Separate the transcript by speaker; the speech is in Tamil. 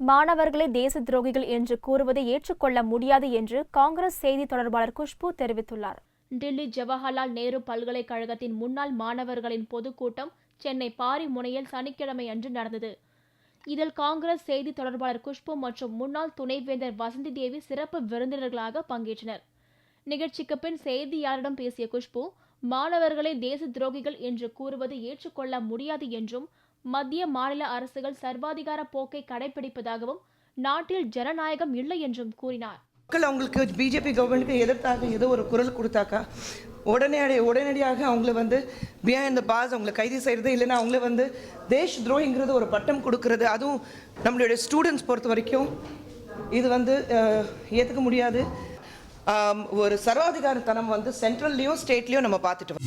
Speaker 1: மாணவர்களை தேச துரோகிகள் என்று கூறுவதை ஏற்றுக்கொள்ள முடியாது என்று காங்கிரஸ் செய்தி தொடர்பாளர் குஷ்பு தெரிவித்துள்ளார். டில்லி ஜவஹர்லால் நேரு பல்கலைக்கழகத்தின் முன்னாள் மாணவர்களின் பொதுக்கூட்டம் சென்னை பாரிமுனையில் சனிக்கிழமை அன்று நடந்தது. இதில் காங்கிரஸ் செய்தி தொடர்பாளர் குஷ்பு மற்றும் முன்னாள் துணைவேந்தர் வசந்தி தேவி சிறப்பு விருந்தினர்களாக பங்கேற்றனர். நிகழ்ச்சிக்கு பின் செய்தியாளரிடம் பேசிய குஷ்பு, மாணவர்களை தேச துரோகிகள் என்று கூறுவது ஏற்றுக்கொள்ள முடியாது என்றும், மத்திய மாநில அரசுகள் சர்வாதிகார போக்கை கடைபிடிப்பதாகவும், நாட்டில் ஜனநாயகம் இல்லை என்றும் கூறினார்.
Speaker 2: மக்கள் அவங்களுக்கு பிஜேபி கவர்மெண்ட்டுக்கு எதிர்த்தாக ஏதோ ஒரு குரல் கொடுத்தாக்கா உடனடியாக அவங்கள பிஹைண்ட் த பார்ஸ் அவங்களை கைது செய்கிறது, இல்லைன்னா அவங்கள தேஷ் துரோகிங்கிறது ஒரு பட்டம் கொடுக்கறது, அதுவும் நம்மளுடைய ஸ்டூடெண்ட்ஸ் பொறுத்த வரைக்கும் இது ஏற்றுக்க முடியாது. ஒரு சர்வாதிகாரத்தனம் சென்ட்ரல்லையும் ஸ்டேட்லேயும் நம்ம பார்த்துட்டு